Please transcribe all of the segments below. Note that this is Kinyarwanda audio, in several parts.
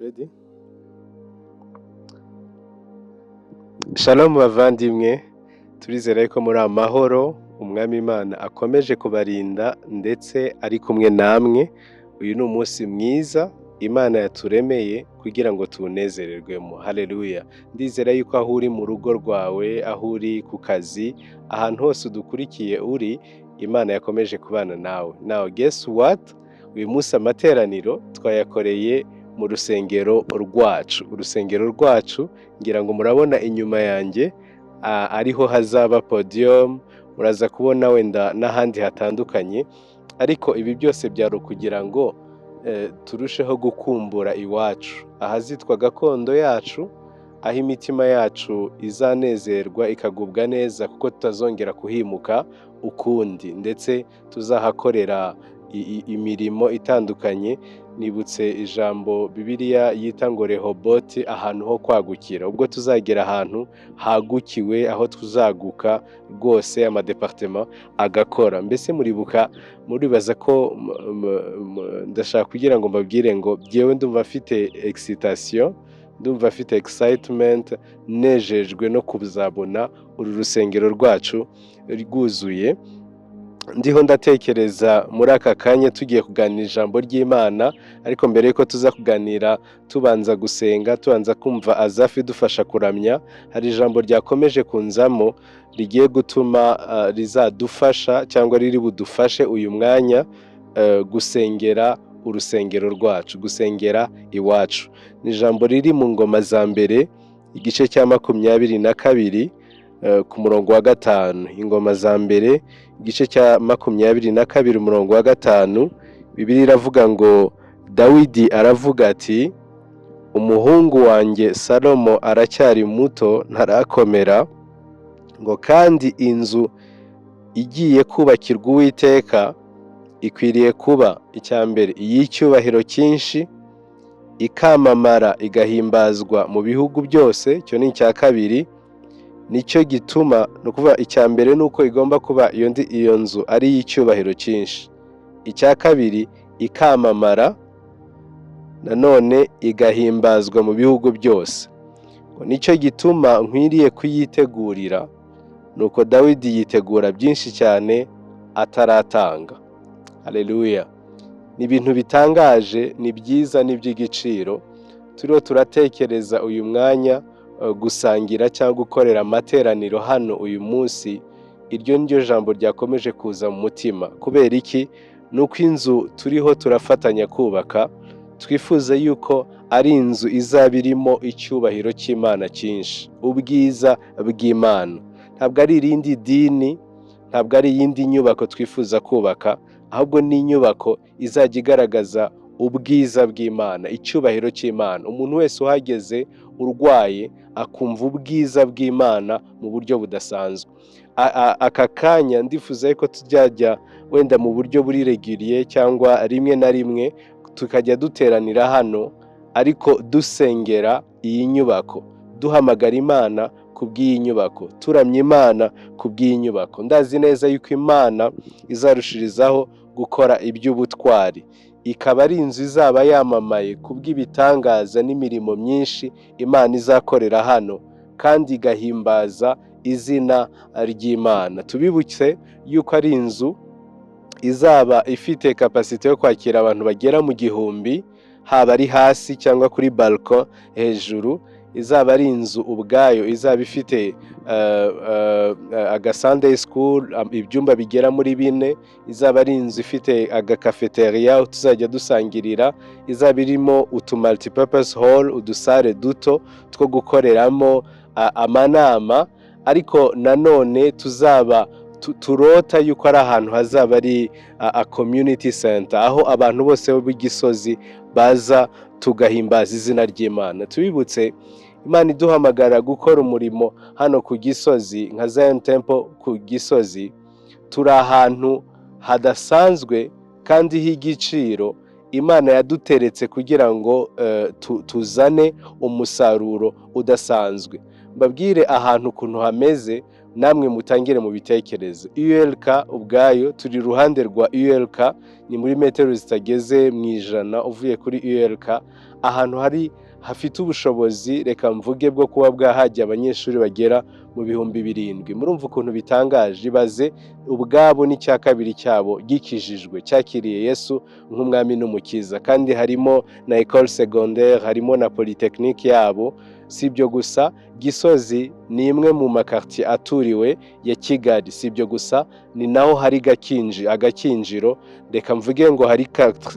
Ready? Shalom bavandimwe, turizera ko muri amahoro, umwami Imana akomeje kubarinda ndetse ari kumwe namwe. Uyu ni umunsi mwiza Imana yaturemeye kugira ngo tuwunezererwemo. Haleluya. Ndizera yuko aho uri mu rugo rwawe, aho uri ku kazi, ahantu hose udukurikiye uri, Imana yakomeje kubana nawe. Now guess what? Uyu munsi amateraniro twayakoreye mu rusengero rwacu. Urusengero rwacu ngira ngo murabona inyuma yanjye ariho hazaba podium, muraza kubona wenda n'ahandi hatandukanye, ariko ibi byose byari kugira ngo turusheho gukumbura iwacu, ahazitwa gakondo yacu, aho imitima yacu izanezerwa ikagubwa neza kuko tutazongera kuhimuka ukundi, ndetse tuzahakorera imirimo itandukanye. Nibutse ijambo Bibiliya yita ngo Rehoboti, ahantu ho kwagukira. Ubwo tuzagera ahantu hagukiwe, aho tuzaguka rwose, amadepartement agakora. Mbese muribaza ko ndashaka kugira ngo mbabwire ngo byewe ndumva afite excitation, ndumva afite excitement, nejejwe no kuzabona uru rusengero rwacu rwuzuye. Ndiho ndatekereza muri aka kanya tugiye kuganira ijambo ry'Imana, ariko mbere yuko tuza kuganira tubanza gusenga, tubanza kumva azafi dufasha kuramya. Hari ijambo ryakomeje kunzamo rigiye gutuma rizadufasha cyangwa riri budufashe uyu mwanya gusengera urusengero rwacu, gusengera iwacu. Ni ijambo riri mu Ngoma za mbere igice cya 22 ku murongo wa 5. Ingoma za mbere igice cya 22 umurongo wa 5, Bibiliya iravuga ngo Dawidi aravuga ati, umuhungu wanjye Salomo aracyari muto ntarakomera, ngo kandi inzu igiye kubakirwa Uwiteka ikwiriye kuba icya mbere iy'icyubahiro cyinshi, ikamamara igahimbazwa mu bihugu byose. Cyo ni icya kabiri. Nicyo gituma no kuva icya mbere nuko igomba kuba iyo nzu ari iy'icyubahiro cyinshi, icya kabiri ikamamara nanone igahimbazwa mu bihugu byose. Nicyo gituma nkwiriye kuyitegurira. Nuko Dawidi yitegura byinshi cyane ataratanga. Haleluya. Ni ibintu bitangaje, ni byiza, ni by'igiciro. Turiho turatekereza uyu mwanya gusangira cyangwa gukorera amateraniro hano uyu munsi. Iryo niryo jambo ryakomeje kuza mu mutima. Kubera iki? Nuko inzu turiho turafatanya kubaka, twifuza yuko ari inzu izaba irimo icyubahiro cy'Imana cyinshi, ubwiza bw'Imana. Ntabwo ari irindi dini, ntabwo ari iyindi nyubako twifuza kubaka, ahubwo ni inyubako izajya igaragaza ubwiza bw'Imana, icyubahiro cy'Imana. Umuntu wese uhageze urwaye akumva ubwiza bw'Imana mu buryo budasanzwe. Aka kanya ndifuza yuko tujyajya wenda mu buryo buri regulier cyangwa rimwe na rimwe tukajya duteranira hano, ariko dusengera iyi nyubako, duhamagara Imana kubw'iyi nyubako, turamya Imana kubw'iyi nyubako. Ndazi neza yuko Imana izarushirizaho gukora iby'ubutwari, ikaba ari inzu izaba yamamaye kubw'ibitangaza n'imirimo myinshi Imana izakorera hano, kandi igahimbaza izina ry'Imana. Tubibutse yuko ari inzu izaba ifite kapasite yo kwakira abantu bagera mu 1000, haba ari hasi cyangwa kuri balcon hejuru. Izaba ari inzu ubwayo izaba ifite aga Sunday school, ibyumba bigera muri 4. Izaba ari inzu ifite aga cafeteria tuzajya dusangirira. Izaba irimo utu multipurpose hall, udusare duto two gukoreramo amanama. Ariko nanone tuzaba turota yuko ari ahantu hazaba ari a community center, aho abantu bose b'Igisozi baza tugahimbaza izina ry'Imana. Tubibutse Imana iduhamagara gukora umurimo hano ku Gisozi nka Zion Temple ku Gisozi. Turi ahantu hadasanzwe kandi h'igiciro Imana yaduteretse kugira ngo tuzane umusaruro udasanzwe. Mbabwire ahantu ukuntu hameze. namwe mutangire mu bitekerezo. ULK ubwayo turi ruhande rwa ULK, ni muri metero zitageze mu 100 uvuye kuri ULK, ahantu hari hafite ubushobozi reka mvuge bwo kuba bwahajya abanyeshuri bagera mu 7,000. Murumva ukuntu bitangaje, ibaze ubwabo n'icya kabiri cyabo gikijijwe, cyakiriye Yesu nk'umwami n'umukiza, kandi harimo na école secondaire, harimo na polytechnique yabo. Si ibyo gusa, Gisozi ni imwe mu makartier aturiwe ya Kigali. Si ibyo gusa, ni naho hari agakinjiro, reka mvuge ngo hari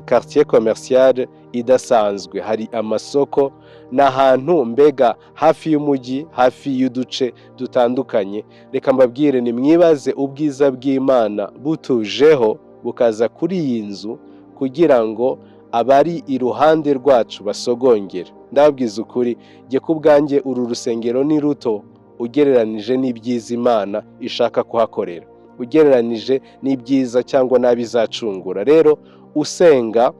quartier commercial idasanzwe, hari amasoko n'ahantu mbega hafi y'umujyi, hafi y'uduce dutandukanye. Reka mbabwire, ni mwibaze ubwiza bw'Imana butujeho bukaza kuri iyi nzu kugira ngo abari iruhande rwacu basogongere. Ndababwiza ukuri, jye kubwanjye uru rusengero ni ruto ugereranije n'ibyiza Imana ishaka kuhakorera, ugereranije n'ibyiza cyangwa n'abizacungura. Rero usenga,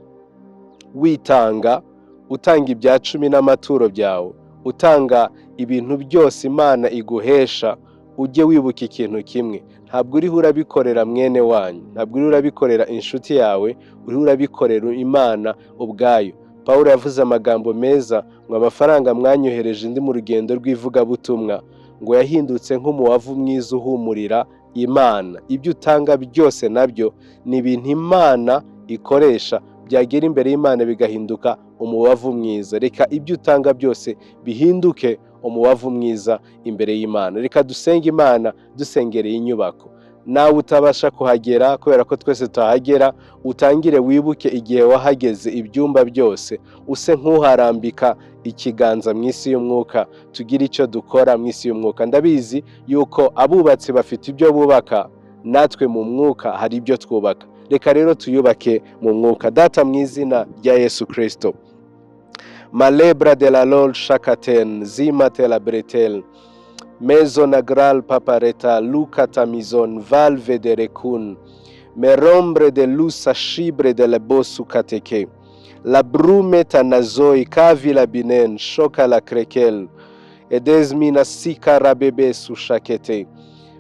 witanga, utanga ibya 10 n'amaturo byawe, utanga ibintu byose Imana iguhesha, ujye wibuka ikintu kimwe: ntabwo uriho urabikorera mwene wanyu, ntabwo uriho urabikorera inshuti yawe, uriho urabikorera Imana ubwayo. Pawulo yavuze amagambo meza ngo amafaranga mwanyohereje ndi mu rugendo rw'ivugabutumwa ngo yahindutse nk'umuwavu mwiza uhumurira Imana. Ibyo utanga byose nabyo ni ibintu Imana ikoresha, byagera imbere y'Imana bigahinduka umuwavu mwiza. Reka ibyo utanga byose bihinduke umuwavu mwiza imbere y'Imana. Reka dusenge Imana dusengereye inyubako. Nawe utabasha kuhagera kubera ko twese tuhagera, utangire wibuke igihe wahageze ibyumba byose, use nk'uharambika ikiganza mu isi y'umwuka. Tugira icyo dukora mu isi y'umwuka. Ndabizi yuko abubatsi bafite ibyo bubaka, natwe mu mwuka hari ibyo twubaka. Reka rero tuyubake mu mwuka. Data, mu izina rya Yesu Kristo, malebra de la lol shakaten zima tela bretel Mezon agral papareta luca tamizon valve de recun merombre de lusa shibre de la bosu kateke la brume tanazoi kavi la binen shoka la krekel edesmina sika rabebe sushakete.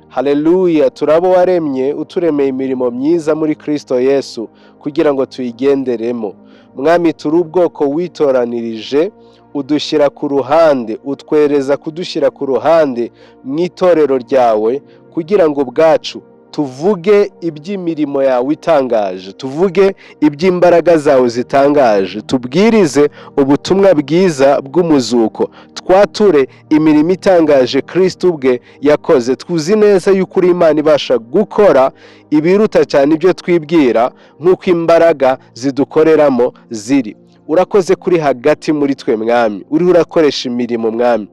Haleluya! Turabo waremye, uturemeye imirimo myiza muri Kristo Yesu kugira ngo tuyigenderemo. Mwami, turi ubwoko witoranirije, udushyira ku ruhande, utwereza kudushyira ku ruhande mu itorero ryawe kugira ngo bwacu tuvuge iby'imirimo yawe itangaje, tuvuge iby'imbaraga zawe zitangaje, tubwirize ubutumwa bwiza bw'umuzuko, twature imirimo itangaje Kristo ubwe yakoze. Twuzi neza yuko uri Imana ibasha gukora ibiruta cyane ibyo twibwira, nk'uko imbaraga zidukoreramo ziri. Urakoze kuri hagati muri twe Mwami, uriho urakoresha imirimo Mwami.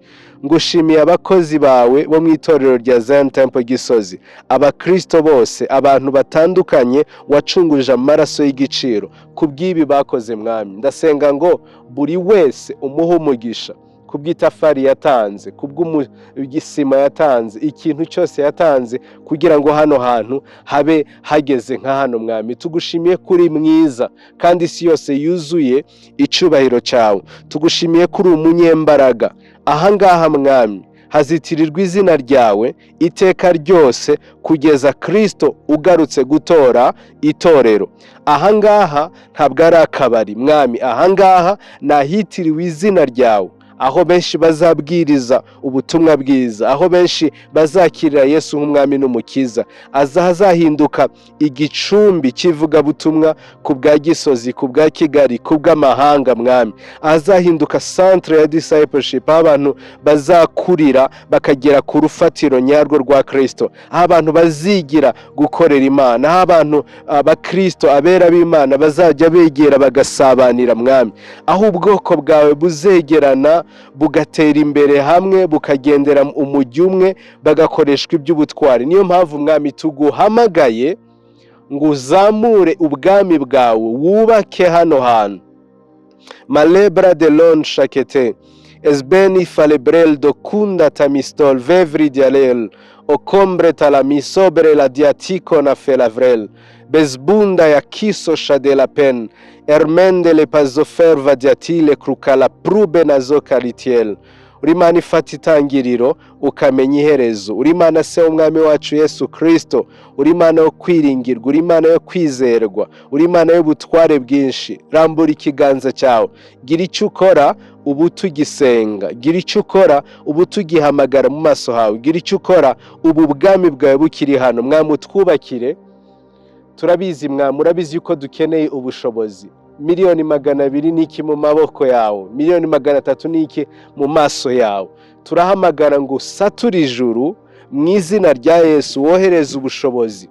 Ngushimiye abakozi bawe bo mu itorero rya Zion Temple Gisozi, abakristo bose, abantu batandukanye wacunguje amaraso y'igiciro. Kubw'ibi bakoze Mwami, ndasenga ngo buri wese umuhe umugisha kubw'itafari yatanze, kubw'isima yatanze, ikintu cyose yatanze kugira ngo hano hantu habe hageze nka hano Mwami. Tugushimiye kuri mwiza kandi isi yose yuzuye icubahiro cyawe. Tugushimiye kuri umunyembaraga. Ahangaha Mwami hazitirirwa izina ryawe iteka ryose kugeza Kristo ugarutse gutora itorero. Ahangaha ntabwo ari akabari Mwami, ahangaha nahitiriwe izina ryawe, aho benshi bazabwiriza ubutumwa bwiza, aho benshi bazakirira Yesu nk'umwami n'umukiza. Azahinduka igicumbi cy'ivugabutumwa ku bwa Gisozi, ku bwa Kigali, ku bw'amahanga Mwami. Azahinduka centre ya discipleship, aho abantu bazakurira bakagera ku rufatiro nyarwo rwa Kristo, aho abantu bazigira gukorera Imana, aho abantu abakristo abera b'Imana bazajya begera bagasabanira Mwami, aho ubwoko bwawe buzegerana bugatera imbere hamwe, bukagendera umujyi umwe, bagakoreshwa iby'ubutwari. Niyo mpamvu Mwami tuguhamagaye ngo uzamure ubwami bwawe, wubake hano hantu. Malebra de lon shakete esbeni falebrel do kunda tamistol vevri dialel okombre talamisobre la diatiko na felavrel bezbunda ya kiso shadela pen ermende le pazofer vadiatile krukala prube na zokalitiel uri Imana ifata itangiriro ukamenya iherezo, uri Imana se w'umwami wacu Yesu Kristo, uri Imana yo kwiringirwa, uri Imana yo kwizerwa, uri Imana y'ubutware bwinshi. Rambura ikiganza cyawe, gira icyo ukora ubu tugisenga, gira icyo ukora ubu tugihamagara mu maso hawe, gira icyo ukora ubu ubwami bwawe bukiri hano. Mwami utwubakire, turabizi Mwami, urabizi yuko dukeneye ubushobozi. 200,000 niki mu maboko yawe, 300,000 niki mu maso yawe. Turahamagara ngo satura ijuru mu izina rya Yesu, wohereze ubushobozi,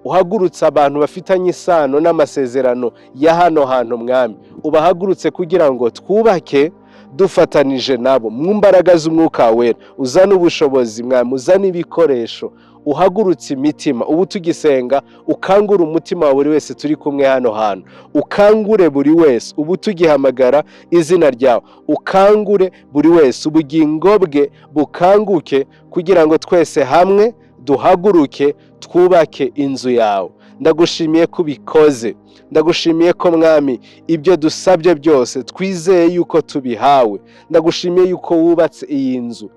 uhagurutse abantu bafitanye isano n'amasezerano ya hano hantu Mwami, ubahagurutse kugira ngo twubake dufatanije nabo mu mbaraga z'umwuka wera. Uzana ubushobozi Mwami, uzana ibikoresho, uhagurutse imitima ubu tugisenga, ukangura umutima wa buri wese turi kumwe hano hantu, ukangure buri wese ubu tugihamagara izina ryawe, ukangure buri wese ubugingo bwe bukanguke, kugira ngo twese hamwe duhaguruke twubake inzu yawe. Ndagushimiye ko ubikoze, ndagushimiye ko Mwami ibyo dusabye byose twizeye yuko tubihawe. Ndagushimiye yuko wubatse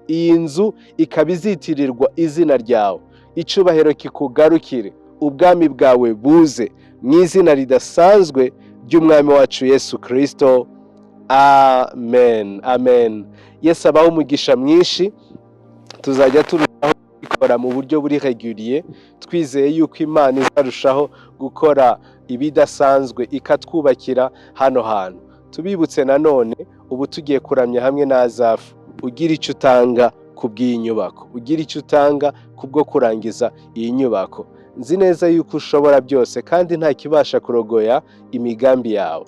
iyi nzu ikaba izitirirwa izina ryawe. Icyubahiro kikugarukire, ubwami bwawe buze mu izina ridasanzwe ry'umwami wacu Yesu Kristo. Amen, amen. Yesu abaho umugisha mwinshi, tuzajya turushaho kubikora mu buryo buri regulier, twizeye yuko Imana izarushaho gukora ibidasanzwe ikatwubakira hano hantu. Tubibutse nanone ubu tugiye kuramya hamwe na Azafu. Ugira icyo utanga kubw'iyi nyubako, ugira icyo utanga kubwo kurangiza iyi nyubako. Nzi neza yuko ushobora byose kandi nta kibasha kurogoya imigambi yawe.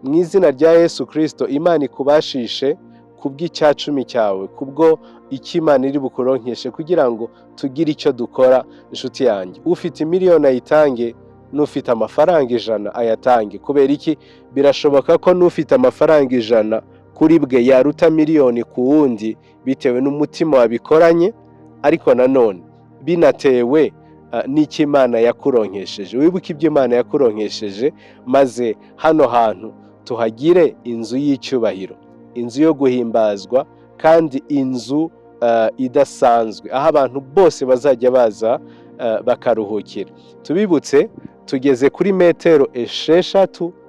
Mu izina rya Yesu Kristo, Imana ikubashishe kubw'icyacumi cyawe, kubwo icyo Imana iri bukuronkeshe, kugira ngo tugire icyo dukora. Inshuti yanjye, ufite 1,000,000 ayitange, n'ufite amafaranga 100 ayatange. Kubera iki? Birashoboka ko n'ufite amafaranga 100 kuri bwe yaruta 1,000,000 ku wundi, bitewe n'umutima wabikoranye, ariko nanone binatewe n'icyo Imana yakuronkesheje. Wibuke ibyo Imana yakuronkesheje, maze hano hantu tuhagire inzu y'icyubahiro, inzu yo guhimbazwa, kandi inzu idasanzwe, aho abantu bose bazajya baza bakaruhukira. Tubibutse tugeze kuri 6 metero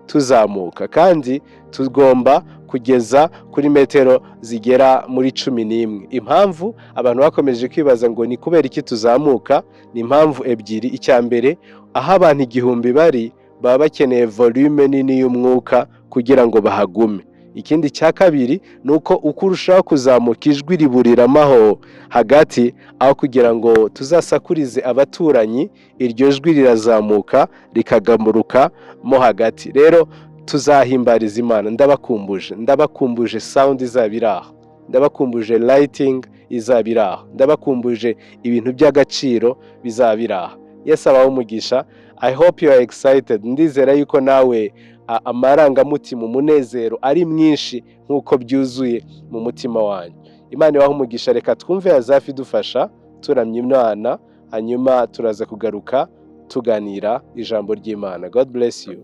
tuzamuka, kandi tugomba kugeza kuri metero zigera muri 11. Impamvu abantu bakomeje kwibaza ngo ni kubera iki tuzamuka, ni impamvu ebyiri. Icya mbere, aho abantu 1000 bari, baba bakeneye volume nini y'umwuka kugira ngo bahagume. Ikindi cya kabiri ni uko uko urushaho kuzamuka, ijwi riburiramaho hagati, aho kugira ngo tuzasakurize abaturanyi, iryo jwi rirazamuka rikagamuruka mo hagati. Rero tuzahimbariza Imana. Ndabakumbuje sound izabiraho, ndabakumbuje lighting izabiraho, ndabakumbuje ibintu by'agaciro bizabiraho. Yesu abaho umugisha. I hope you are excited. Ndizera yuko nawe amarangamutima, umunezero ari mwinshi nk'uko byuzuye mu mutima wanyu. Imana ibahe umugisha. Reka twumve Azafi dufasha turamya Imana, hanyuma turaza kugaruka tuganira ijambo ry'Imana. God bless you.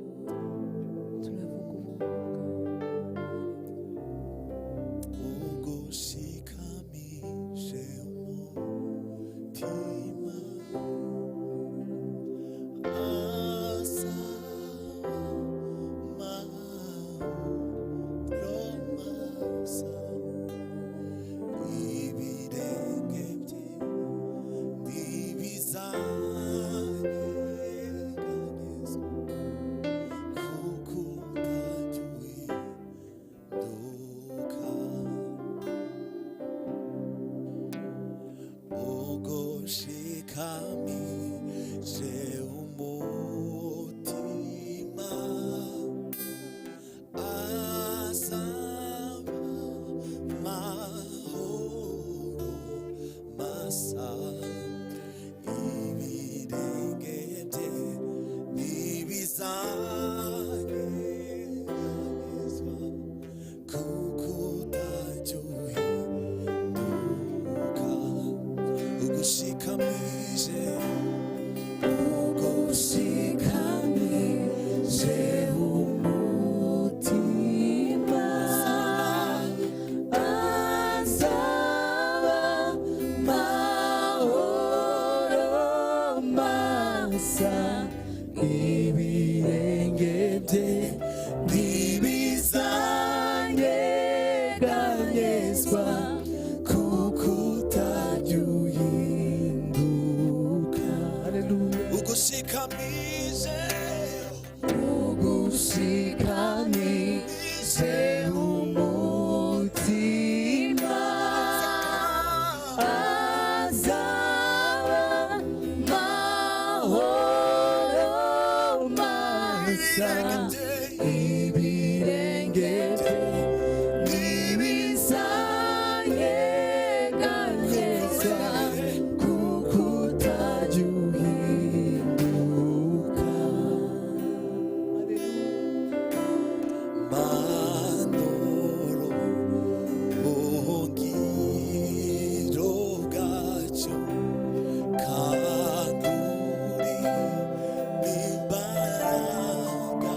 nyeganyezwa kuko utajya uhinduka. Haleluya. Ugushikamise umutima azaba mahoro masa. Ibirenge ntibizanyeganyezwa kuko utajya uhinduka. Manoro buhungiro bwacu kandi uri imbaraga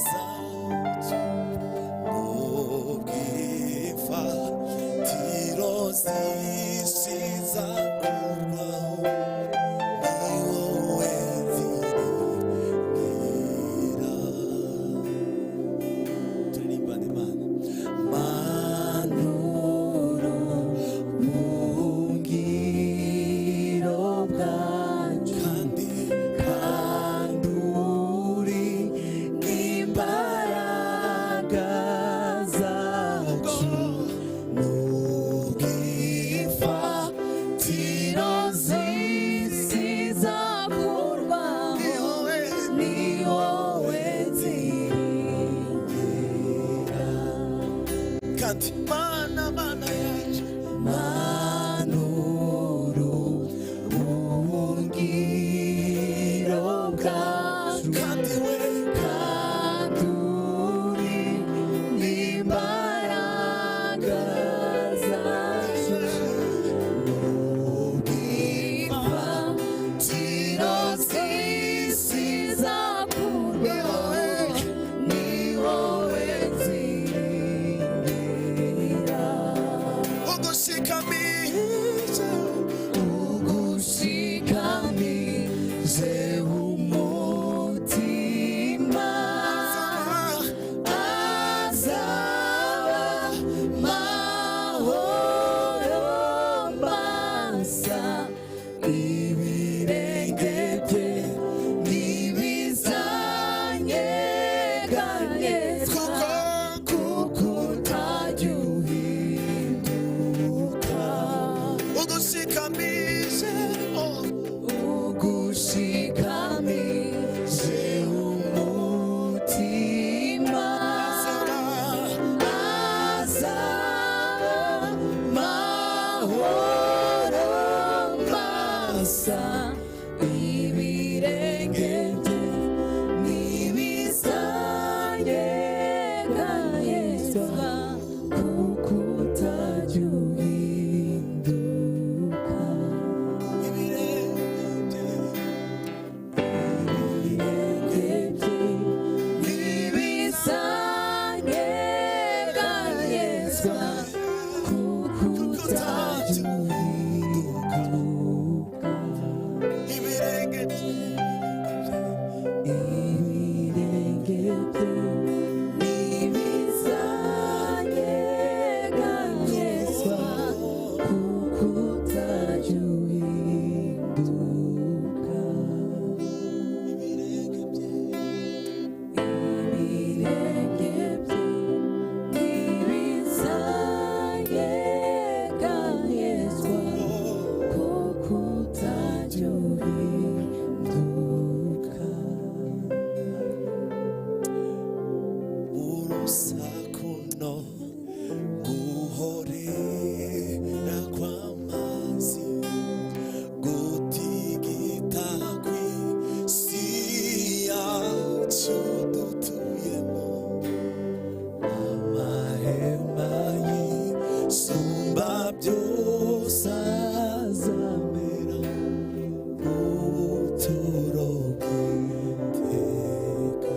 zacu n'ubwifatiro z'isi zakurwaho ni wowe nziringira. Turirimbane Imana. Manuro buhungiro bwacu kandi uri imbaraga zacu n'ubwifatiro z'isi zakurwaho ni wowe nziringira. Kandi mana yacu manuro buhungiro bwacu kandi uri n'imbaraga zacu n'ubwifatiro z'isi zakurwaho ni wowe nziringira. Ugushikamise umutima azaba mahoro masa. Ibirenge bye ntibizanyeganyezwa kuko utajya uhinduka. Ugushikamise umutima azaba mahoro masa. Ibirenge bye ntibizanyeganyezwa kuko utajya uhinduka. Ibirenge ntibizanyeganyezwa kuko utajya uhinduka. Ibirenge ntibizanyeganyezwa kuko utajya uhinduka. Ibirenge ntibizanyeganyezwa kuko utajya uhinduka. Urusaku no guhorera kw'amazi gutigita kw'isi yacu dutuyemo. Amahema y'isumba byose azamera ubuturo bw'iteka.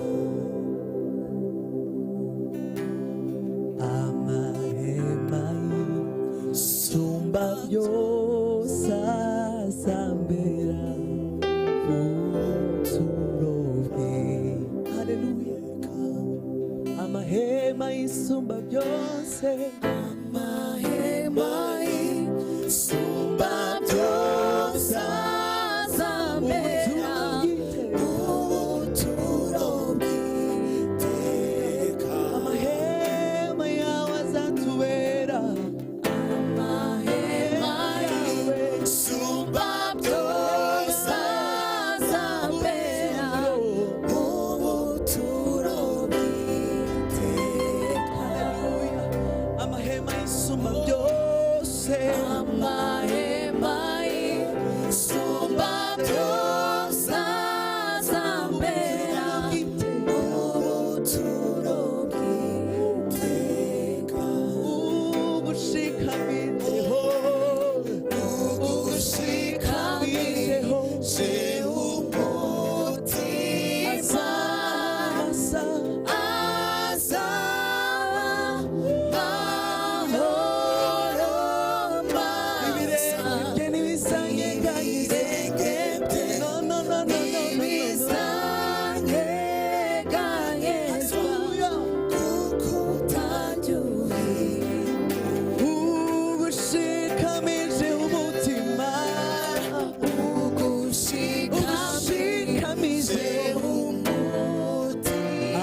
Amahema y'isumba byose azambera ubuturo bw'iteka. Haleluya. Amahema y'isumba byose amahema y'isumba byose azambera ubuturo bw'iteka. Amahema yawe azatubera amahema y'isumba byose azambera ubuturo bw'iteka. Amahema y'isumba byose amahema y'isumba byose azambera ubuturo bw'iteka. Ugushikamijeho ugushikamijeho umutima ugushikamijeho umutima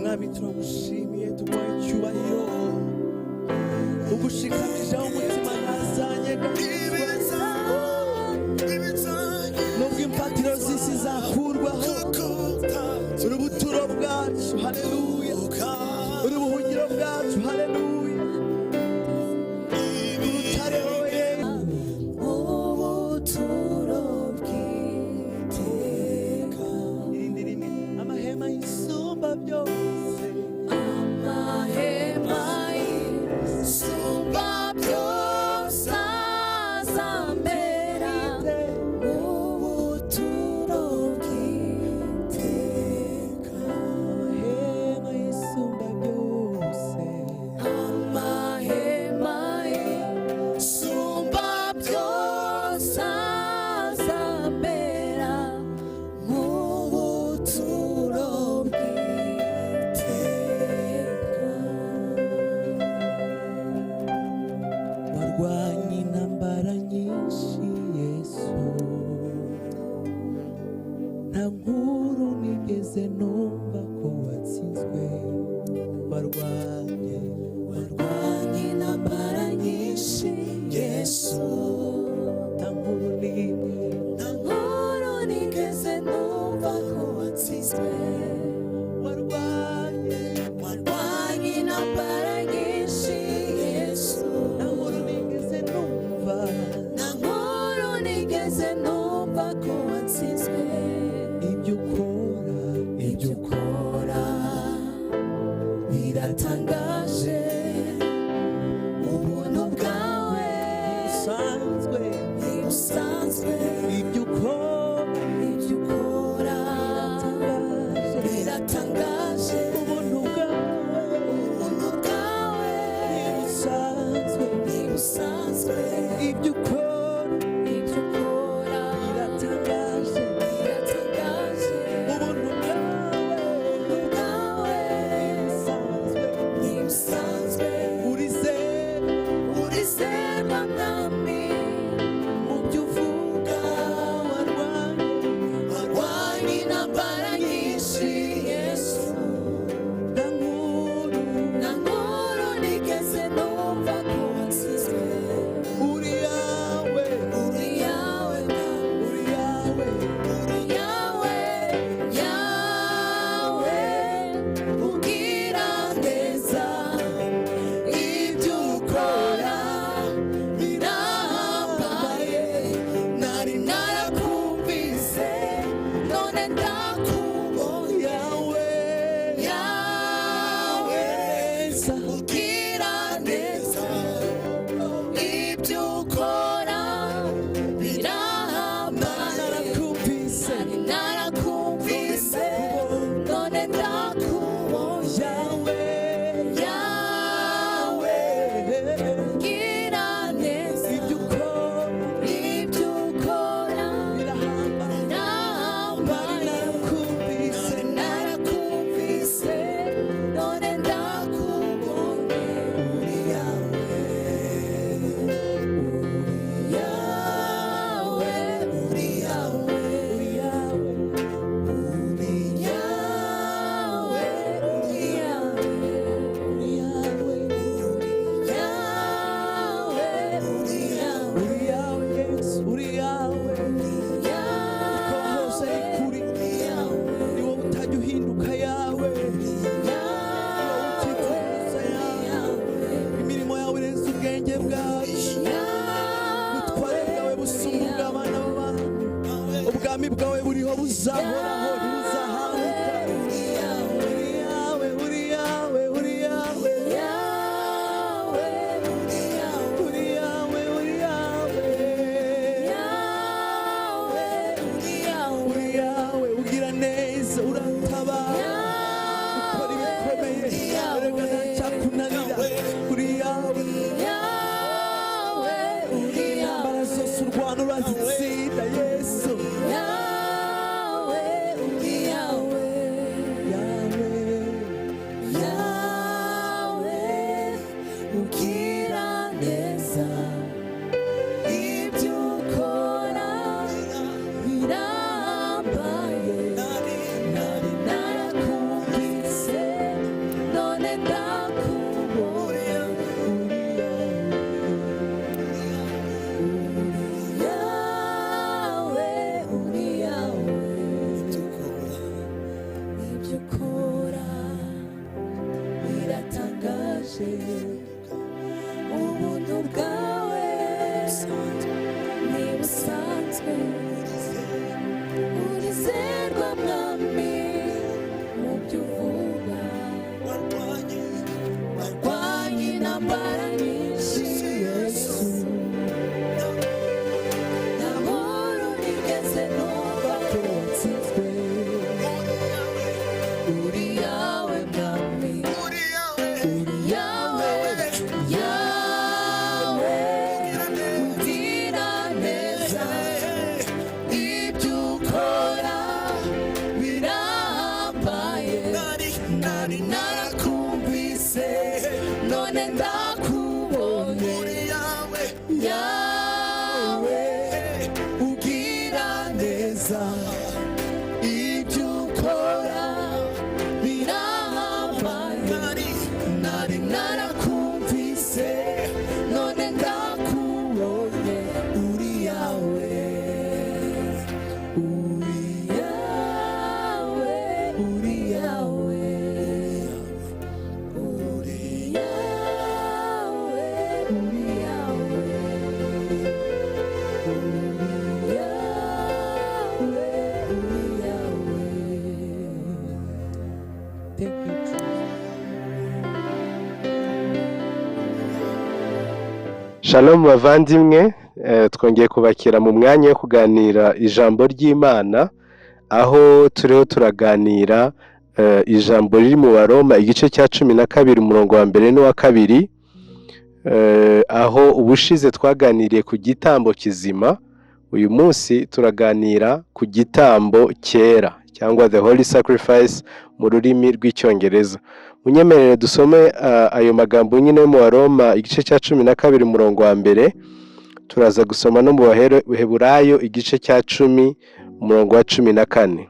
Mwami turagushimiye tuguhaye icyubahiro ugushikamijeho umutima ntazanyeganyezwa nubwo imfatiro z'isi zakurwaho uri ubuturo bwacu haleluya uri ubuhungiro bwacu haleluya urutare wowe ubuturo bw'iteka. Irindi rimwe amahema y'isumba byose amahema y'isumba byose azambera ubuturo bw'iteka. Amahema y'isumba byose amahema y'isumba byose azambera ubuturo warwanye intambara nyinshi Yesu, nta nkuru nigeze numva ko watsinzwe. Warwanye intambara nyinshi Yesu, nta nkuru nigeze numva ko watsinzwe. Warwanye intambara nyinshi Yesu, nta nkuru nigeze numva ko watsinzwe. Ibyo ukora biratangaje, ubuntu bwawe busanzwe. Ibyo ukora ubwami bwawe buriho buzahoraho ntibuzahanguka. Uri yawe, uri yawe, uri yawe, uri yawe, uri yawe, uri yawe, ugira neza, uratabara, ukora ibikomeye, erega ntacyakunanira. Uri yawe, intambara zose urwana urazitsinda Yesu. Ubuntu bwawe ntibusanzwe, urizerwa mwami mu byo uvuga. Warwanye intambara nyinshi Yesu, nta nkuru nigeze numva ko watsinzwe. Uri yawe mwami, uri yawe, yawe ugira neza, ibyo ukora birambaye. Nari narakumvise none ndakubonye. Yawe ugira neza, ibyo ukora birambaye. Nari narakumvise none ndakubonye. Uri yawe, uri yawe, uri yawe, uri yawe, uri yawe, uri yawe, uri yawe. Thank you, Jesus. Shalom bavandimwe, twongeye kubakira mu mwanya wo kuganira ijambo ry'Imana, aho turiho turaganira ijambo riri mu Baroma igice cya 12 umurongo wa mbere n'uwa kabiri, aho ubushize twaganiriye ku gitambo kizima. Uyu munsi turaganira ku gitambo cyera cyangwa the holy sacrifice mu rurimi rw'icyongereza. Munyemerere dusome ayo magambo nyine mu Baroma igice cya 12 umurongo wa mbere, turaza gusoma no mu Baheburayo igice cya 10 umurongo wa 14.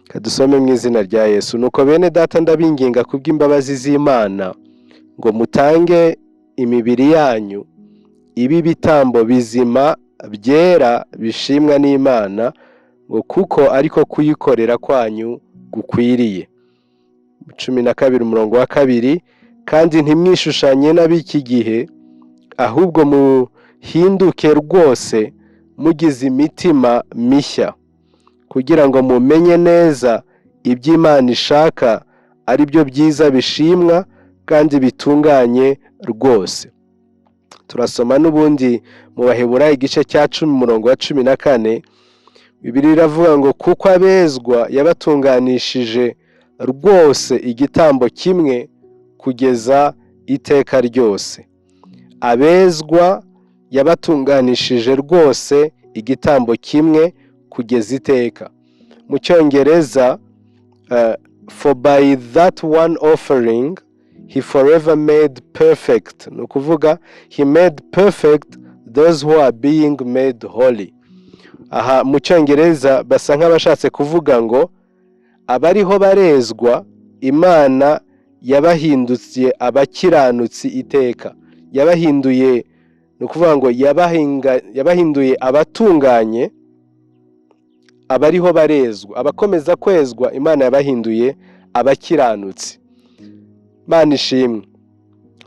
Kadusome mu izina rya Yesu. Nuko bene data ndabinginga kubw'imbabazi z'Imana ngo mutange imibiri yanyu ibi bitambo bizima byera bishimwa n'Imana, ngo kuko ariko kuyikorera kwanyu gukwiriye. 12 umurongo wa kabiri, kandi ntimwishushanye n'ab'iki gihe, ahubwo muhinduke rwose mugize imitima mishya, kugira ngo mumenye neza iby'Imana ishaka, ari byo byiza bishimwa kandi bitunganye rwose. Turasoma n'ubundi mu Baheburayo igice cya 10 umurongo wa 14. Bibiliya iravuga ngo kuko abezwa yabatunganishije rwose igitambo kimwe kugeza iteka ryose. Abezwa yabatunganishije rwose igitambo kimwe kugeza iteka. Mu Cyongereza, for by that one offering he forever made perfect. Ni ukuvuga he made perfect those who are being made holy. Aha mu Cyongereza basa nk'abashatse kuvuga ngo abariho barezwa Imana yabahinduye abakiranutsi iteka. Yabahinduye, ni ukuvuga ngo yabahinduye abatunganye. Abariho barezwa, abakomeza kwezwa, Imana yabahinduye abakiranutsi. Imana ishimwe.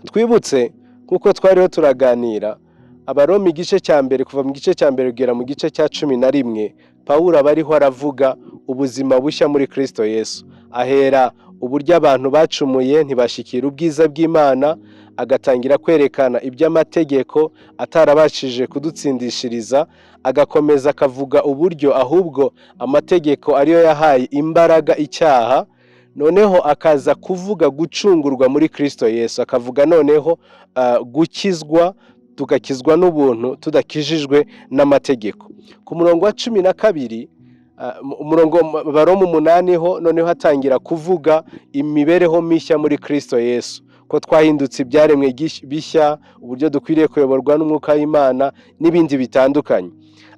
Twibutse kuko twariho turaganira Abaroma igice cya mbere, kuva mu gice cya mbere kugera mu gice cya 11, Pawulo aba ariho aravuga ubuzima bushya muri Kristo Yesu, ahera uburyo abantu bacumuye ntibashikira ubwiza bw'Imana, agatangira kwerekana iby'amategeko atarabashije kudutsindishiriza, agakomeza akavuga uburyo ahubwo amategeko ariyo yahaye imbaraga icyaha, noneho akaza kuvuga gucungurwa muri Kristo Yesu, akavuga noneho gukizwa, tugakizwa n'ubuntu tudakijijwe n'amategeko. Ku murongo wa 12 umurongo Baroma 8 ho noneho hatangira kuvuga imibereho mishya muri Kristo Yesu, ko twahindutse ibyaremwe bishya, uburyo dukwiriye kuyoborwa n'umwuka w'Imana n'ibindi bitandukanye.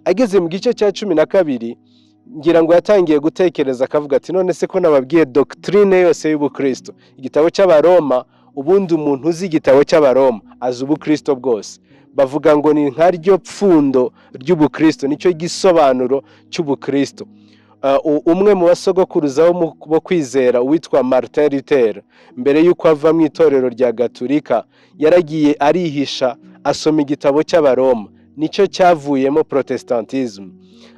Ageze mu gice cya 12 ngira ngo yatangiye gutekereza akavuga ati none se ko nababwiye doctrine yose y'ubukristo, igitabo cy'Abaroma, ubundi umuntu uzi igitabo cy'Abaroma azi ubukristo bwose, bavuga ngo ni nkaryo pfundo ry'ubukristo, nicyo gisobanuro cy'ubukristo. Umwe mu basogokuruza bo kwizera witwa Martin Luther, mbere y'uko ava mu itorero rya Gatolika, yaragiye arihisha asoma igitabo cy'Abaroma, nicyo cyavuyemo Protestantism,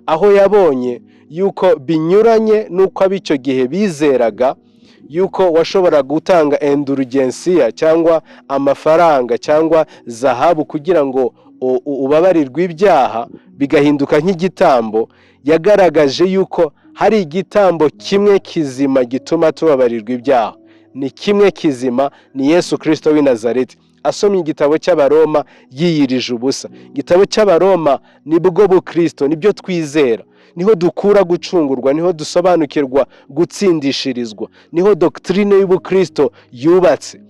aho yabonye yuko binyuranye n'uko ab'icyo gihe bizeraga yuko washobora gutanga indulgensiya cyangwa amafaranga cyangwa zahabu kugira ngo ubabarirwe ibyaha bigahinduka nk'igitambo. Yagaragaje yuko hari igitambo kimwe kizima gituma tubabarirwa ibyaha, ni kimwe kizima, ni Yesu Kristo w'i Nazareti. Asomye igitabo cy'Abaroma yiyirije ubusa. Igitabo cy'Abaroma nibwo bukristo, nibyo twizera, niho dukura gucungurwa, niho dusobanukirwa gutsindishirizwa, niho doctrine y'ubukristo yubatse,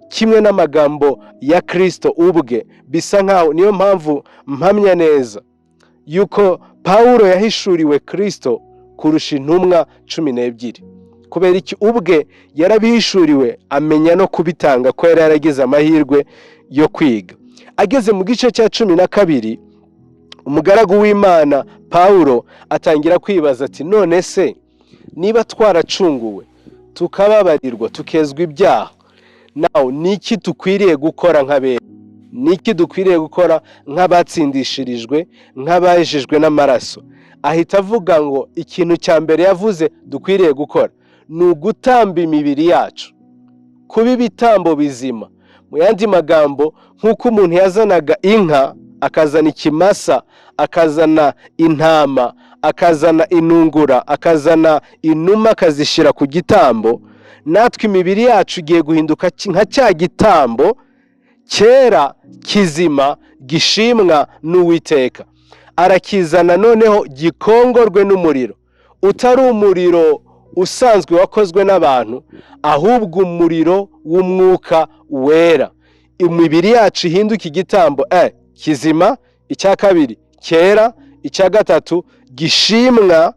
kimwe n'amagambo ya Kristo ubwe. Bisa nkaho niyo mpamvu mpamya neza yuko Pawulo yahishuriwe Kristo kurusha intumwa 12, kubera iki ubwe yarabihishuriwe amenya no kubitanga, ko yari yaragize amahirwe yo kwiga. Ageze mu gice cya 12 umugaragu w'Imana Pawulo atangira kwibaza ati none se niba twaracunguwe tukababarirwa tukezwa ibyaha, naho niki dukwiriye gukora nk'abera? Niki dukwiriye gukora nk'abatsindishirijwe, nk'abajijwe n'amaraso? Ahita avuga ngo ikintu cya mbere yavuze dukwiriye gukora ni ugutamba imibiri yacu kuba ibitambo bizima. Mu yandi magambo, nk'uko umuntu yazanaga inka, akazana ikimasa, akazana intama, akazana inungura, akazana inuma, akazishyira ku gitambo, natwe imibiri yacu igiye guhinduka nka cya gitambo cyera kizima gishimwa n'Uwiteka. Arakizana noneho gikongorwe n'umuriro, utari umuriro usanzwe wakozwe n'abantu, ahubwo umuriro w'umwuka wera. Imibiri yacu ihinduka igitambo kizima, icya kabiri cyera, icya gatatu gishimwa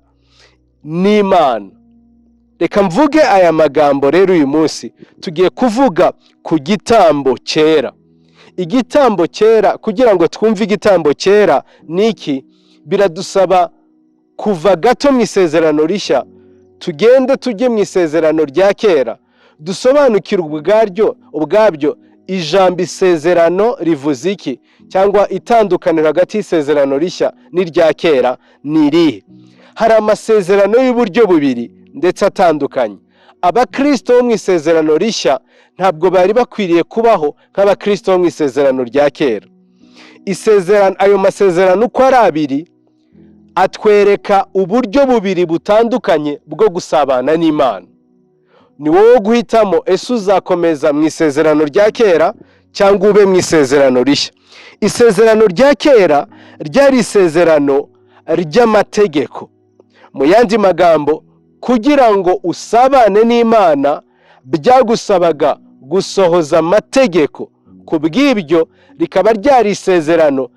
n'Imana. Reka mvuge aya magambo rero uyu munsi tugiye kuvuga ku gitambo cyera. Igitambo cyera, kugira ngo twumve igitambo cyera niki, biradusaba kuva gato mu isezerano rishya tugende tujye mu isezerano rya kera, dusobanukirwe ubwabyo ijambo isezerano rivuze iki, cyangwa itandukaniro hagati y'isezerano rishya n'irya kera ni irihe. Hari amasezerano y'uburyo bubiri ndetse atandukanye. Abakristo bo mu isezerano rishya ntabwo bari bakwiriye kubaho nk'abakristo bo mu isezerano rya kera. Ayo masezerano uko ari abiri atwereka uburyo bubiri butandukanye bwo gusabana n'Imana. Ni wowe guhitamo ese uzakomeza mu isezerano rya kera cyangwa ube mu isezerano rishya. Isezerano rya kera ryari isezerano ry'amategeko. Mu yandi magambo, kugira ngo usabane n'Imana byagusabaga gusohoza amategeko. Ku bw'ibyo rikaba ryari isezerano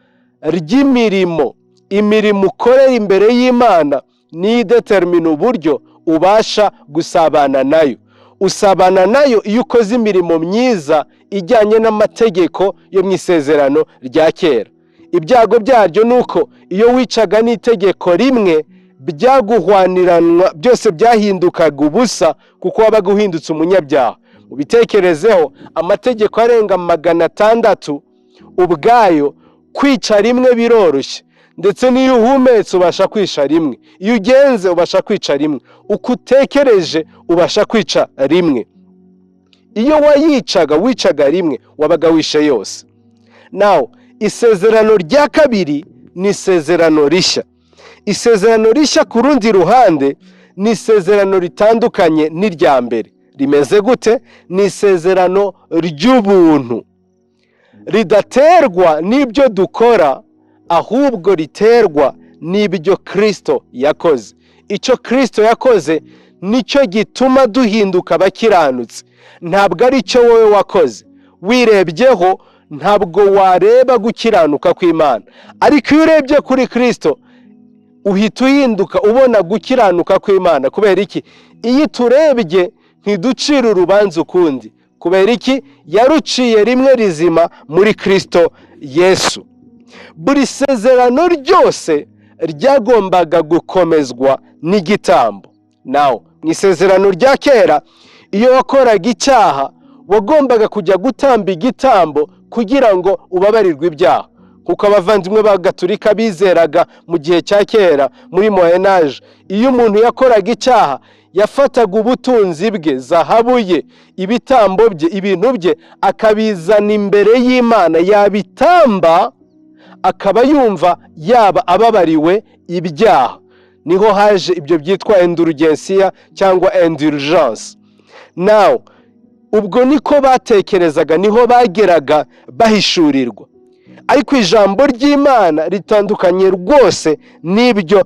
ry'imirimo. Imirimo ukorera imbere y'Imana ni idetermina uburyo ubasha gusabana nayo. Usabana nayo iyo ukoze imirimo myiza ijyanye n'amategeko yo mu isezerano rya kera. Ibyago byaryo nuko iyo wicaga n'itegeko rimwe, byaguhwaniranwa byose byahindukaga ubusa, kuko wabaga uhindutse umunyabyaha. Ubitekerezeho, amategeko arenga 600 ubwayo, kwica rimwe biroroshye, ndetse n'iyo uhumetse ubasha kwica rimwe, iyo ugenze ubasha kwica rimwe, uko utekereje ubasha kwica rimwe. Iyo wicaga rimwe wabaga wishe yose. Now isezerano rya kabiri ni isezerano rishya. Isezerano rishya ku rundi ruhande ni isezerano ritandukanye n'irya mbere. Rimeze gute? Ni isezerano ry'ubuntu, ridaterwa n'ibyo dukora, ahubwo riterwa n'ibyo Kristo yakoze. Icyo Kristo yakoze nicyo gituma duhinduka abakiranutsi, ntabwo ari cyo wowe wakoze. Wirebyeho ntabwo wareba gukiranuka kw'Imana, ariko iyo urebye kuri Kristo uhita uhinduka ubona gukiranuka kw'Imana. Kubera iki? Iyo turebye ntiducira urubanza ukundi. Kubera iki? Yaruciye rimwe rizima muri Kristo Yesu. Buri sezerano ryose ryagombaga gukomezwa n'igitambo. Naho mu isezerano rya kera, iyo wakoraga icyaha wagombaga kujya gutamba igitambo kugira ngo ubabarirwe ibyaha, kuko abavandimwe ba Gatolika bizeraga mu gihe cya kera muri Moyen Age, iyo umuntu yakoraga icyaha yafataga ubutunzi bwe, zahabu ye, ibitambo bye, ibintu bye, akabizana imbere y'Imana, yabitamba akaba yumva yaba ababariwe ibyaha. Niho haje ibyo byitwa indulgensiya cyangwa indulgence. Now ubwo niko batekerezaga, niho bageraga bahishurirwa. Ariko ijambo ry'Imana ritandukanye rwose n'ibyo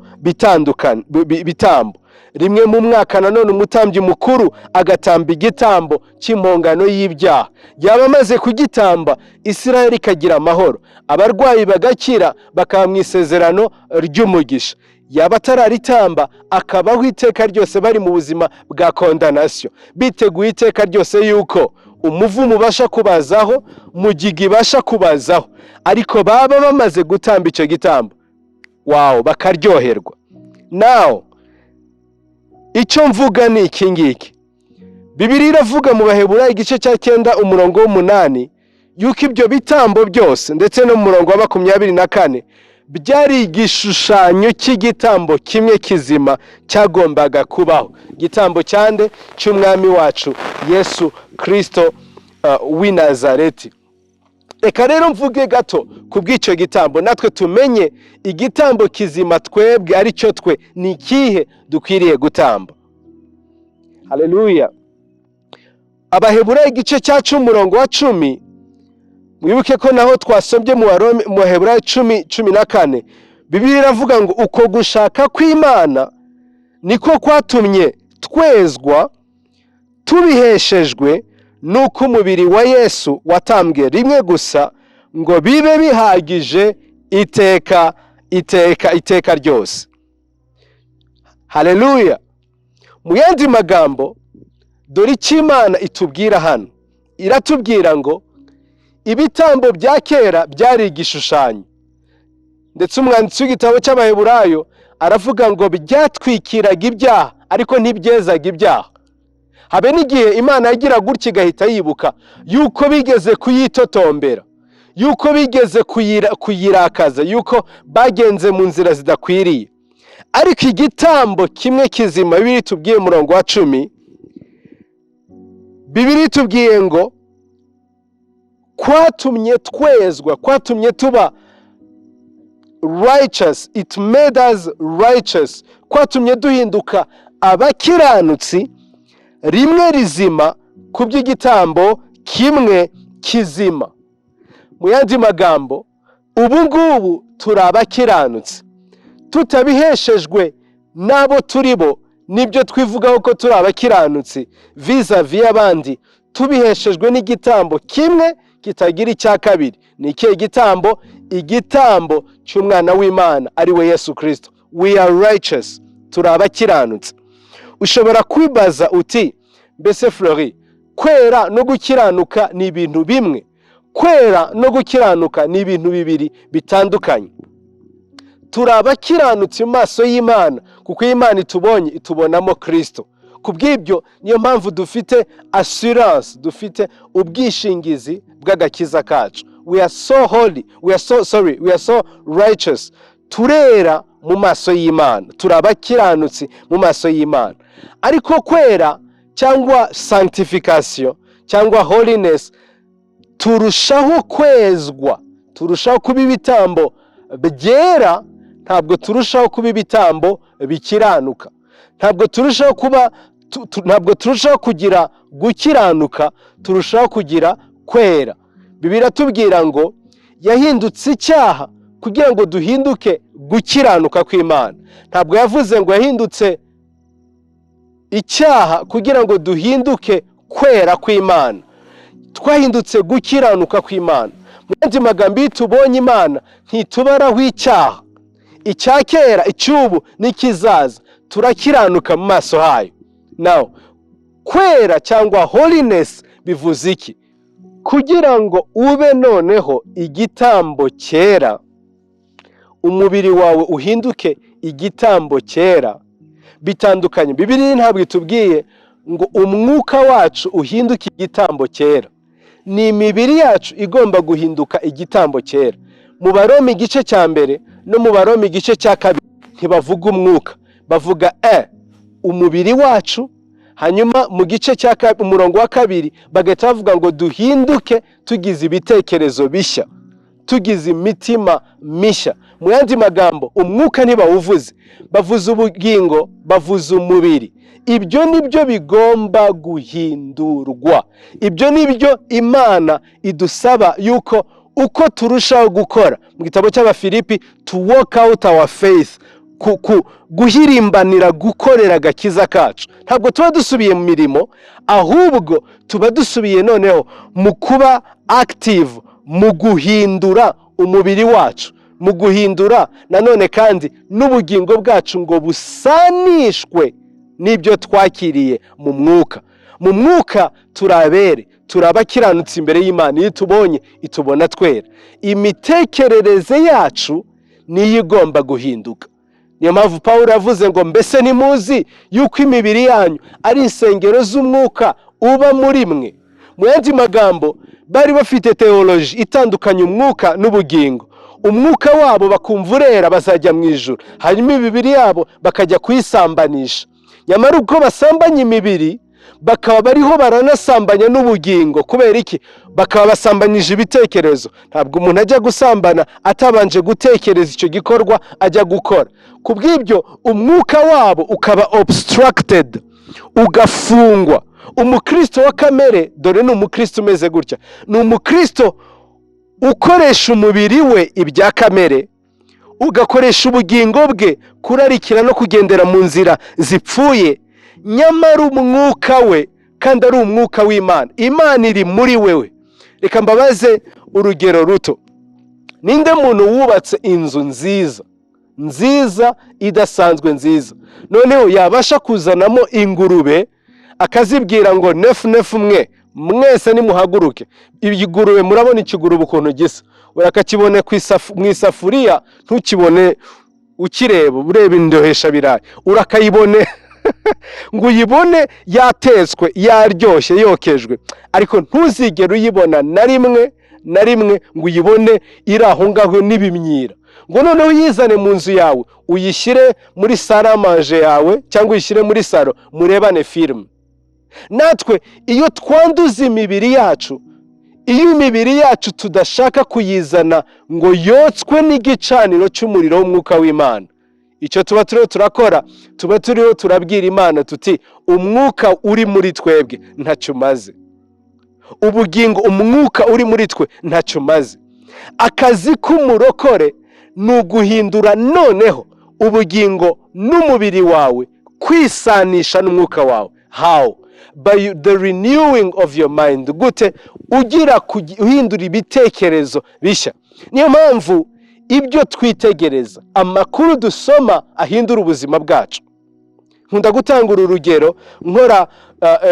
bitambo. Rimwe mu mwaka nanone umutambyi mukuru agatamba igitambo cy'impongano y'ibyaha. Yaba amaze kugitamba, Isirayeli ikagira amahoro, abarwayi bagakira, bakaba mu isezerano ry'umugisha. Yaba atararitamba, akabaho iteka ryose bari mu buzima bwa condemnation, biteguye iteka ryose yuko umuvumo ubasha kubazaho, mugiga ibasha kubazaho. Ariko baba bamaze gutamba icyo gitambo, bakaryoherwa. Now icyo mvuga ni iki ngiki. Bibiliya iravuga mu Baheburayo igice cya 9 umurongo w'8 yuko ibyo bitambo byose, ndetse no mu murongo wa 24, byari igishushanyo cy'igitambo kimwe kizima cyagombaga kubaho. Igitambo cyande cy'umwami wacu Yesu Kristo w'i Nazareti. Reka rero mvuge gato kubw'icyo gitambo, natwe tumenye igitambo kizima twebwe ari cyo twe ni ikihe dukwiriye gutamba. Haleluya. Abaheburayo igice cya 10 umurongo wa 10, mwibuke ko naho twasombye mu Baheburayo 10:14, Bibiliya iravuga ngo uko gushaka kw'Imana niko kwatumye twezwa tubiheshejwe nuko umubiri wa Yesu watambwe rimwe gusa ngo bibe bihagije iteka ryose. Haleluya. Mu yandi magambo, dore icyo Imana itubwira hano. Iratubwira ngo ibitambo bya kera byari igishushanyo, ndetse umwanditsi w'igitabo cy'Abaheburayo aravuga ngo byatwikiraga ibyaha ariko ntibyezaga ibyaha. Habe n'igihe Imana yagira gutya igahita yibuka yuko bigeze kuyitotombera, yuko bigeze kuyirakaza, yuko bagenze mu nzira zidakwiriye. Ariko igitambo kimwe kizima, Bibiliya itubwiye mu murongo wa 10, Bibiliya itubwiye ngo kwatumye twezwa, kwatumye tuba righteous, it made us righteous, kwatumye duhinduka abakiranutsi rimwe rizima kubw'igitambo kimwe kizima. Mu yandi magambo, ubu ngubu turi abakiranutsi tutabiheshejwe n'abo turi bo, nibyo twivugaho ko turi abakiranutsi vis-a-vis abandi, tubiheshejwe n'igitambo kimwe kitagira icya kabiri. Ni ikihe gitambo? Igitambo cy'umwana w'Imana ari we Yesu Kristo. We are righteous, turi abakiranutsi. Ushobora kwibaza uti, mbese Flori, kwera no gukiranuka ni ibintu bimwe? Kwera no gukiranuka ni ibintu bibiri bitandukanye. Turi abakiranutsi mu maso y'Imana kuko Imana itubonye itubonamo Kristo. Kubw'ibyo niyo mpamvu dufite assurance, dufite ubwishingizi bw'agakiza kacu. We are so holy, we are so righteous. turera mu maso y'Imana, turabakiranutsi mu maso y'Imana. Ariko kwera cyangwa sanctification cyangwa holiness, turushaho kwezwa, turushaho kuba ibitambo byera, ntabwo turushaho kuba ibitambo bikiranuka. Ntabwo turushaho kugira gukiranuka, turushaho kugira kwera. Bibiliya tubwira ngo yahindutse icyaha kugira ngo duhinduke gukiranuka kw'Imana. Ntabwo yavuze ngo yahindutse icyaha kugira ngo duhinduke kwera kw'Imana. Twahindutse gukiranuka kw'Imana. Mu yandi magambo, iyo tubonye Imana ntitubaraho icyaha. Icya kera, icy'ubu n'ikizaza, turakiranuka mu maso hayo. Now, kwera cyangwa holiness bivuze iki? Kugira ngo ube noneho igitambo cyera, umubiri wawe uhinduke igitambo cyera, bitandukanye. Bibiliya ntabwo itubwiye ngo umwuka wacu uhinduke igitambo cyera. Ni imibiri yacu igomba guhinduka igitambo cyera. Mu Baroma igice cya mbere no mu Baroma igice cya kabiri ntibavuga umwuka, bavuga umubiri wacu. Hanyuma mu gice cya umurongo wa kabiri bagahita bavuga ngo duhinduke tugize ibitekerezo bishya, tugize imitima mishya. Mu yandi magambo, umwuka ntibawuvuze, bavuze ubugingo, bavuze umubiri. Ibyo nibyo bigomba guhindurwa. Ibyo nibyo Imana idusaba yuko uko turushaho gukora. Mu gitabo cy'Abafilipi, to walk out our faith, guhirimbanira gukorera agakiza kacu. Ntabwo tuba dusubiye mu mirimo, ahubwo tuba dusubiye noneho mu kuba active, mu guhindura umubiri wacu, mu guhindura nanone kandi n'ubugingo bwacu ngo busanishwe n'ibyo twakiriye mu mwuka. Mu mwuka turabere, turabakiranutse imbere y'Imana. Iyo tubonye itubona twera. Imitekerereze yacu niyo igomba guhinduka. Niyo mpamvu Pawulo yavuze ngo mbese ntimuzi yuko imibiri yanyu ari insengero z'umwuka uba muri mwe? Mu yandi magambo, bari bafite teoloji itandukanye umwuka n'ubugingo. Umwuka wabo bakumva urera, bazajya mu ijuru, hanyuma imibiri yabo bakajya kuyisambanisha. Nyamara uko basambanya imibiri, bakaba bariho baranasambanya n'ubugingo. Kubera iki? Bakaba basambanyije ibitekerezo. Ntabwo umuntu ajya gusambana atabanje gutekereza icyo gikorwa ajya gukora. Kubw'ibyo umwuka wabo ukaba obstructed, ugafungwa. Umukristo wa kamere, dore ni umukristo umeze gutya, ni umukristo ukoresha umubiri we ibya kamere, ugakoresha ubugingo bwe kurarikira no kugendera mu nzira zipfuye. Nyamara umwuka we kandi ari umwuka w'Imana. Imana iri muri wewe. Reka mbabaze urugero ruto. Ninde muntu wubatse inzu nziza idasanzwe nziza, noneho yabasha kuzanamo ingurube akazibwira ngo nefu mwese nimuhaguruke? Igurube, murabona ikigurube ukuntu gisa, urakakibone mu isafuriya, ntukibone ukireba, ureba indohesha birayi, urakayibone ngo uyibone yatetswe, yaryoshye, yokejwe, ariko ntuzigere uyibona na rimwe ngo uyibone iri aho ngaho n'ibimyira. Ngo noneho uyizane mu nzu yawe, uyishyire muri saramanje yawe cyangwa uyishyire muri salo, murebane filime. Natwe iyo twanduza imibiri yacu, iyo imibiri yacu tudashaka kuyizana ngo yotswe n'igicaniro cy'umuriro w'umwuka w'Imana, icyo tuba turiho turakora, tuba turiho turabwira Imana tuti umwuka uri muri twebwe ntacyo umaze. Ubugingo, umwuka uri muri twe ntacyo umaze. Akazi k'umurokore ni uguhindura noneho ubugingo n'umubiri wawe kwisanisha n'umwuka wawe. How? By the renewing of your mind. Gute? Uhindura ibitekerezo bishya. Niyo mpamvu ibyo twitegereza, amakuru dusoma ahindura ubuzima bwacu. Nkunda gutanga urugero, nkora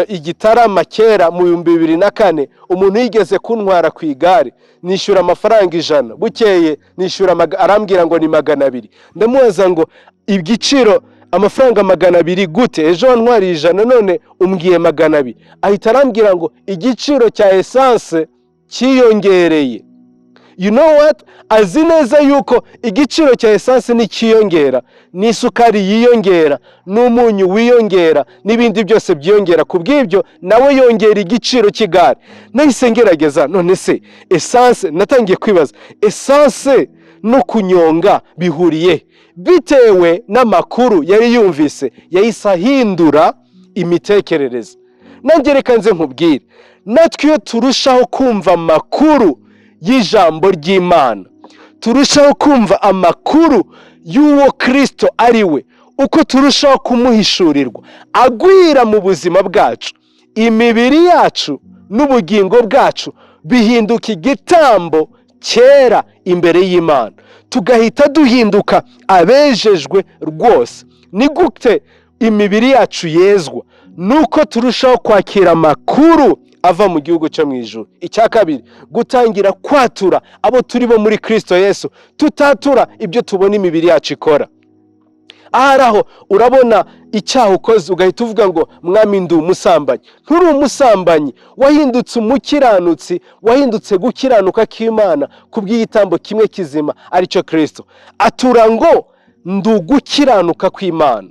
Igitaramo Cyera mu 2004, umuntu yigeze kuntwara ku igare, nishyura amafaranga 100, bukeye nishyura arambwira ngo ni 200. Ndamubaza ngo igiciro amafaranga 200 gute? Ejo wantwariye 100 none umbwiye 200. Ahita arambwira ngo igiciro cya essence cyiyongereye. you know what, azi neza yuko igiciro cya esanse nikiyongera, n'isukari yiyongera, n'umunyu wiyongera, n'ibindi byose byiyongera. Kubw'ibyo nawe yongera igiciro cy'igare. Nahise ngerageza, none se esanse, natangiye kwibaza, esanse no kunyonga bihuriye? Bitewe n'amakuru yari yumvise, yahise ahindura imitekerereze. Nanjye reka nze nkubwire, natwe iyo turushaho kumva amakuru y'ijambo ry'Imana, turushaho kumva amakuru y'uwo Kristo ari we, uko turushaho kumuhishurirwa agwira mu buzima bwacu, imibiri yacu n'ubugingo bwacu bihinduka igitambo cyera imbere y'Imana, tugahita duhinduka abejejwe rwose. Ni gute imibiri yacu yezwa? Nuko turushaho kwakira amakuru ava mu gihugu cyo mu ijuru. Icya kabiri, gutangira kwatura abo turi bo muri Kristo Yesu, tutatura ibyo tubona imibiri yacu ikora. Aharaho urabona icyaha ukoze ugahita uvuga ngo mwami ndi umusambanyi. Nturi umusambanyi, wahindutse umukiranutsi, wahindutse gukiranuka k'Imana kubw'igitambo kimwe kizima aricyo Kristo. Atura ngo ndi ugukiranuka kw'Imana,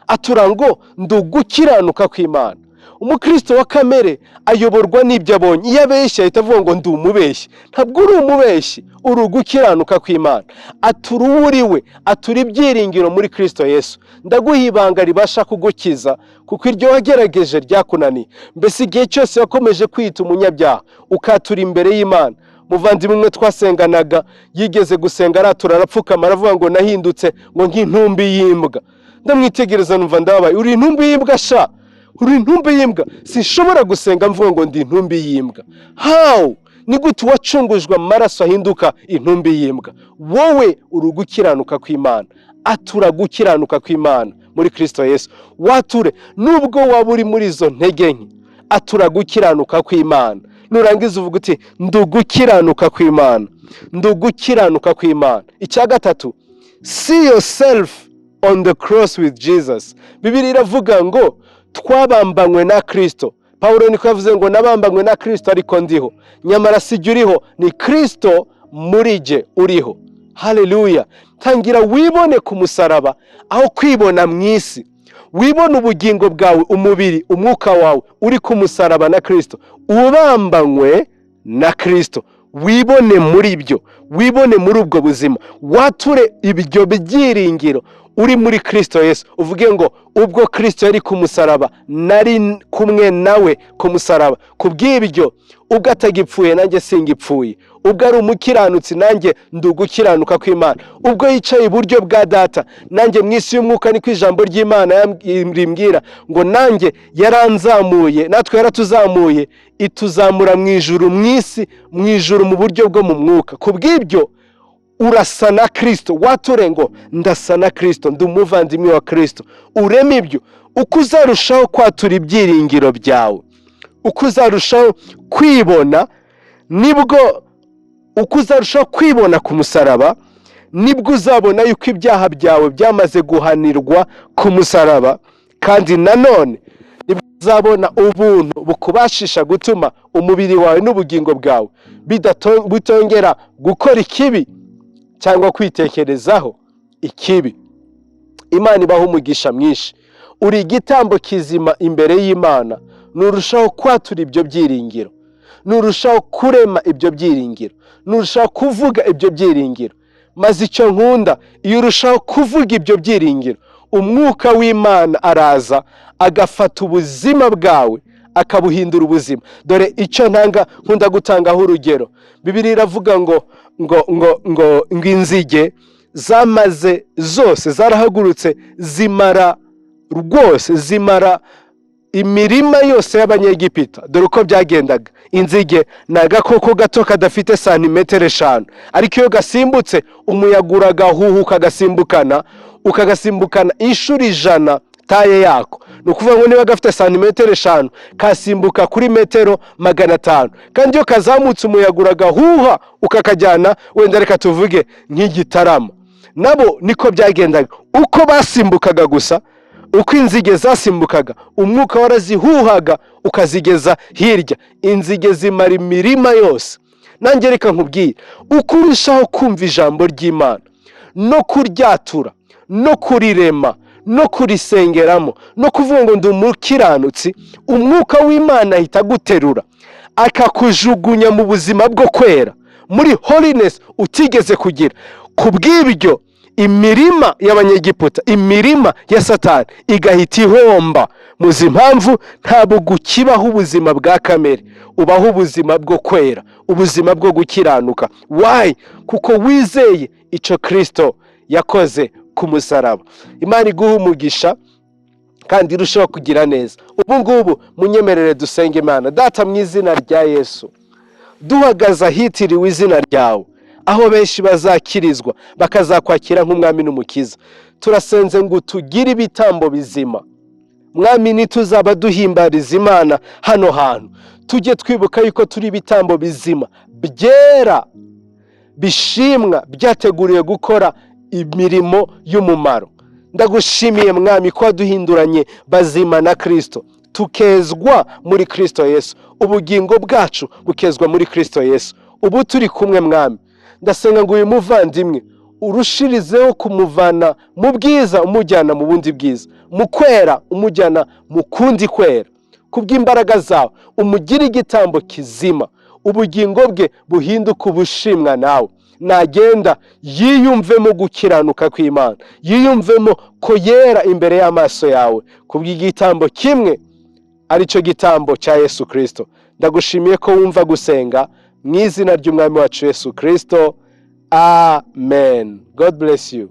atura ngo ndi ugukiranuka kw'Imana. Umukristo wa kamere ayoborwa n'ibyo abonye. Iyo abeshya ahita avuga ngo ndi umubeshyi. Ntabwo uri umubeshyi, uri ugukiranuka kw'Imana. Atura uwo uri we, atura ibyiringiro muri Kristo Yesu. Ndaguha ibanga ribasha kugukiza, kuko iryo wagerageje ryakunaniye. Mbese igihe cyose wakomeje kwita umunyabyaha, ukatura imbere y'Imana. Muvandimwe umwe twasenganaga yigeze gusenga, aratura arapfukama aravuga ngo nahindutse ngo nk'intumbi y'imbwa. Ndamwitegereza numva ndababaye. Uri intumbi y'imbwa sha? Uri intumbi y'imbwa? Sinshobora gusenga mvuga ngo ndi intumbi y'imbwa. How? Ni gute wacungujwe amaraso ahinduka intumbi y'imbwa? Wowe uri ugukiranuka kw'Imana. Atura gukiranuka kw'Imana muri Kristo Yesu. Wature nubwo waba uri muri izo ntege nke, atura gukiranuka kw'Imana. Nurangiza uvuga uti ndi ugukiranuka kw'Imana, ndi ugukiranuka kw'Imana. Icya gatatu, see yourself on the cross with Jesus. Bibiliya iravuga ngo twabambanywe na Kristo. Paulo niko yavuze ngo nabambanywe na Kristo ariko ndiho. Nyamara sijye uriho, ni Kristo muri jye uriho. Haleluya. Tangira wibone ku musaraba aho kwibona mu isi. Wibone ubugingo bwawe, umubiri, umwuka wawe uri ku musaraba na Kristo. Ubambanywe na Kristo. Wibone muri byo, wibone muri ubwo buzima. Wature ibyo byiringiro uri muri Kristo Yesu. Uvuge ngo ubwo Kristo yari ku musaraba, nari kumwe nawe ku musaraba. Kubw'ibyo ubwo atagipfuye nanjye singipfuye, ubwo ari umukiranutsi nanjye ndi ugukiranuka kw'Imana, ubwo yicaye iburyo bwa Data nanjye mu isi y'umwuka, niko ijambo ry'Imana rimbwira ngo nanjye yaranzamuye, natwe yaratuzamuye, ituzamura mu ijuru, mu isi, mu ijuru mu buryo bwo mu mwuka. Kubw'ibyo urasa na Kristo. Wature ngo ndasa na Kristo, ndi umuvandimwe wa Kristo. Ureme ibyo. Uko uzarushaho kwatura ibyiringiro byawe, uko uzarushaho kwibona, nibwo uko uzarushaho kwibona ku musaraba, nibwo uzabona yuko ibyaha byawe byamaze guhanirwa ku musaraba. Kandi nanone nibwo uzabona ubuntu bukubashisha gutuma umubiri wawe n'ubugingo bwawe bitongera gukora ikibi cyangwa kwitekerezaho ikibi. Imana ibaho umugisha mwinshi. Uri igitambo kizima imbere y'Imana. Nurushaho kwatura ibyo byiringiro, nurushaho kurema ibyo byiringiro, nurushaho kuvuga ibyo byiringiro. Maze icyo nkunda, iyo urushaho kuvuga ibyo byiringiro, umwuka w'Imana araza agafata ubuzima bwawe akabuhindura ubuzima. Dore icyo nkunda gutangaho urugero. Bibiliya iravuga ngo inzige zamaze zose zarahagurutse zimara imirima yose y'Abanyegipita. Dore uko byagendaga. Inzige ni agakoko gato kadafite santimetero 5, ariko iyo gasimbutse umuyaga uragahuha ukagasimbukana inshuro 100 taye yako. Ni ukuvuga ngo niba gafite santimetero 5 kasimbuka kuri metero 500, kandi iyo kazamutse umuyaga uragahuha ukakajyana, wenda reka tuvuge nk'Igitarama. Nabo niko byagendaga. Uko basimbukaga gusa, uko inzige zasimbukaga, umwuka warazihuhaga ukazigeza hirya. Inzige zimara imirima yose. nanjye reka nkubwire, uko urushaho kumva ijambo ry'Imana no kuryatura no kurirema no kurisengeramo no kuvuga ngo ndi umukiranutsi, umwuka w'Imana ahita aguterura akakujugunya mu buzima bwo kwera, muri holiness utigeze kugira. Kubw'ibyo imirima y'abanyegiputa, imirima ya Satani igahita ihomba. Muzi impamvu? ntabwo gukibaho ubuzima bwa kamere, ubaho ubuzima bwo kwera, ubuzima bwo gukiranuka. Why? Kuko wizeye icyo Kristo yakoze ku musaraba. Imana iguha umugisha kandi irushaho kugira neza. Ubu ngubu munyemerere dusenge Imana. Data, mu izina rya Yesu, duhagaze ahitiriwe izina ryawe, aho benshi bazakirizwa bakazakwakira nk'umwami n'umukiza, turasenze ngo tugire ibitambo bizima. Mwami, nituzaba duhimbariza Imana hano hantu, tujye twibuka yuko turi ibitambo bizima, byera, bishimwa, byateguriwe gukora imirimo y'umumaro. Ndagushimiye Mwami ko waduhinduranye bazima na Kristo, tukezwa muri Kristo Yesu, ubugingo bwacu bukezwa muri Kristo Yesu. Ubu turi kumwe Mwami, ndasenga ngo uyu muvandimwe urushirizeho kumuvana mu bwiza umujyana mu bundi bwiza, mu kwera umujyana mu kundi kwera. Kubw'imbaraga zawe umugire igitambo kizima, ubugingo bwe buhinduka ubushimwa nawe. Nagenda yiyumvemo gukiranuka kw'Imana, yiyumvemo ko yera imbere y'amaso yawe, kubw'igitambo kimwe aricyo gitambo cya Yesu Kristo. Ndagushimiye ko wumva gusenga mu izina ry'umwami wacu Yesu Kristo. Amen. God bless you.